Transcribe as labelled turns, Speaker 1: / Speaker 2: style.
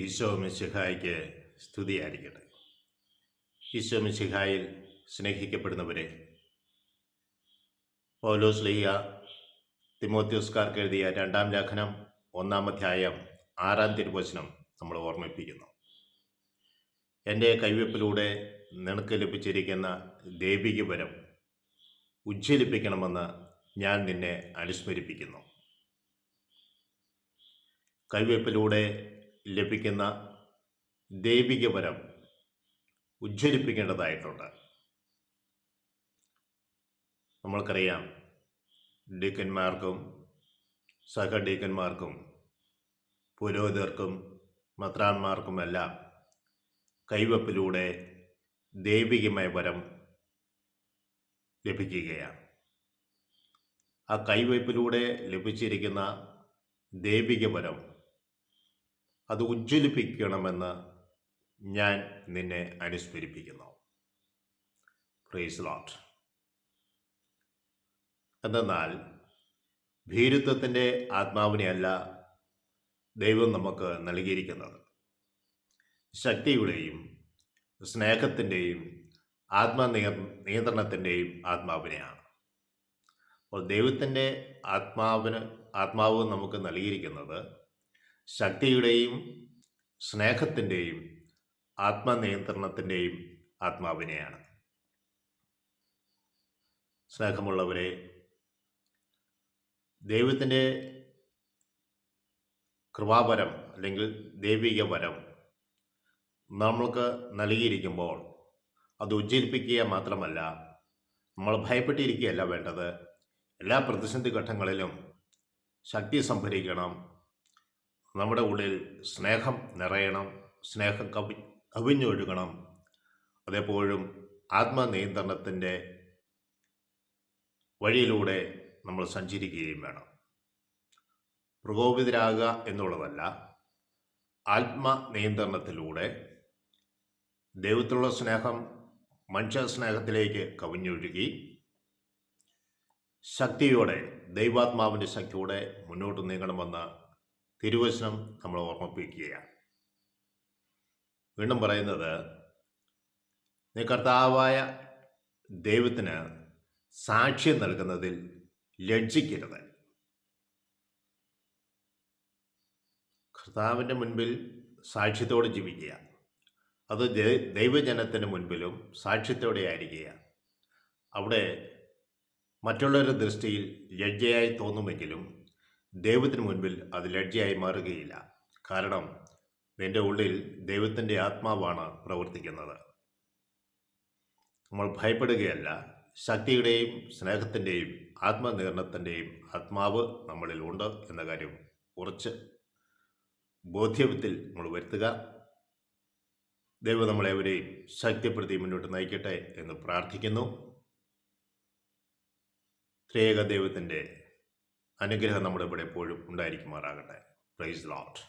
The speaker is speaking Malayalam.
Speaker 1: ഈശോ മിശിഹായ്ക്ക് സ്തുതിയായിരിക്കട്ടെ. ഈശോ മിശിഹായിൽ സ്നേഹിക്കപ്പെടുന്നവരെ, പൗലോസ് ശ്ലീഹ തിമോത്തിയോസ്കാർക്ക് എഴുതിയ 2-ാം ലേഖനം 1-ാം അധ്യായം 6-ാം തിരുവചനം നമ്മൾ ഓർമ്മിപ്പിക്കുന്നു. എൻ്റെ കൈവെപ്പിലൂടെ നിനക്ക് ലഭിച്ചിരിക്കുന്ന ദൈവിക വരം ഉജ്ജ്വലിപ്പിക്കണമെന്ന് ഞാൻ നിന്നെ അനുസ്മരിപ്പിക്കുന്നു. കൈവെപ്പിലൂടെ ലഭിക്കുന്ന ദൈവിക വരം ഉജ്ജ്വലിപ്പിക്കേണ്ടതായിട്ടുണ്ട്. നമ്മൾക്കറിയാം, ഡീക്കന്മാർക്കും സഹഡീക്കന്മാർക്കും പുരോഹിതർക്കും മെത്രാന്മാർക്കുമെല്ലാം കൈവെപ്പിലൂടെ ദൈവികമായ വരം ലഭിക്കുകയാണ്. ആ കൈവയ്പിലൂടെ ലഭിച്ചിരിക്കുന്ന ദൈവിക വരം അത് ഉജ്ജ്വലിപ്പിക്കണമെന്ന് ഞാൻ നിന്നെ അനുസ്മരിപ്പിക്കുന്നു. Praise Lord. എന്തെന്നാൽ ഭീരുത്വത്തിൻ്റെ ആത്മാവിനെയല്ല ദൈവം നമുക്ക് നൽകിയിരിക്കുന്നത്, ശക്തിയുടെയും സ്നേഹത്തിൻ്റെയും നിയന്ത്രണത്തിൻ്റെയും ആത്മാവിനെയാണ്. അപ്പോൾ ദൈവത്തിൻ്റെ ആത്മാവ് നമുക്ക് നൽകിയിരിക്കുന്നത് ശക്തിയുടെയും സ്നേഹത്തിൻ്റെയും ആത്മനിയന്ത്രണത്തിൻ്റെയും ആത്മാവിനെയാണ്. സ്നേഹമുള്ളവരെ, ദൈവത്തിൻ്റെ കൃപാവരം അല്ലെങ്കിൽ ദൈവിക വരം നമ്മൾക്ക് നൽകിയിരിക്കുമ്പോൾ അത് ഉജ്ജ്വലിപ്പിക്കുക മാത്രമല്ല, നമ്മൾ ഭയപ്പെട്ടിരിക്കുകയല്ല വേണ്ടത്. എല്ലാ പ്രതിസന്ധി ഘട്ടങ്ങളിലും ശക്തി സംഭരിക്കണം, നമ്മുടെ ഉള്ളിൽ സ്നേഹം നിറയണം, സ്നേഹം കവിഞ്ഞൊഴുകണം. അതെപ്പോഴും ആത്മനിയന്ത്രണത്തിൻ്റെ വഴിയിലൂടെ നമ്മൾ സഞ്ചരിക്കുകയും വേണം. പ്രകോപിതരാകുക എന്നുള്ളതല്ല, ആത്മനിയന്ത്രണത്തിലൂടെ ദൈവത്തിലുള്ള സ്നേഹം മനുഷ്യ സ്നേഹത്തിലേക്ക് കവിഞ്ഞൊഴുകി ശക്തിയോടെ, ദൈവാത്മാവിൻ്റെ ശക്തിയോടെ മുന്നോട്ട് നീങ്ങണമെന്ന് തിരുവചനം നമ്മൾ ഓർമ്മിപ്പിക്കുകയാണ്. വീണ്ടും പറയുന്നത്, നീ കർത്താവായ ദൈവത്തിന് സാക്ഷ്യം നൽകുന്നതിൽ ലജ്ജിക്കരുത്. കർത്താവിൻ്റെ മുൻപിൽ സാക്ഷ്യത്തോടെ ജീവിക്കുക, അത് ദൈവജനത്തിന് മുൻപിലും സാക്ഷ്യത്തോടെ ആയിരിക്കുക. അവിടെ മറ്റുള്ളവരുടെ ദൃഷ്ടിയിൽ ലജ്ജയായി തോന്നുമെങ്കിലും ദൈവത്തിന് മുൻപിൽ അത് ലജ്ജയായി മാറുകയില്ല. കാരണം നിൻ്റെ ഉള്ളിൽ ദൈവത്തിൻ്റെ ആത്മാവാണ് പ്രവർത്തിക്കുന്നത്. നമ്മൾ ഭയപ്പെടുകയല്ല, ശക്തിയുടെയും സ്നേഹത്തിൻ്റെയും ആത്മനിയന്ത്രണത്തിൻ്റെയും ആത്മാവ് നമ്മളിൽ ഉണ്ട് എന്ന കാര്യം ഉറച്ച് ബോധ്യത്തിൽ നമ്മൾ വരുത്തുക. ദൈവം നമ്മളെവരെയും ശക്തിപ്പെടുത്തി മുന്നോട്ട് നയിക്കട്ടെ എന്ന് പ്രാർത്ഥിക്കുന്നു. ത്രിയേക ദൈവത്തിൻ്റെ അനുഗ്രഹം നമ്മുടെ ഇവിടെ എപ്പോഴും ഉണ്ടായിരിക്കുമാറാകട്ടെ. Praise Lord.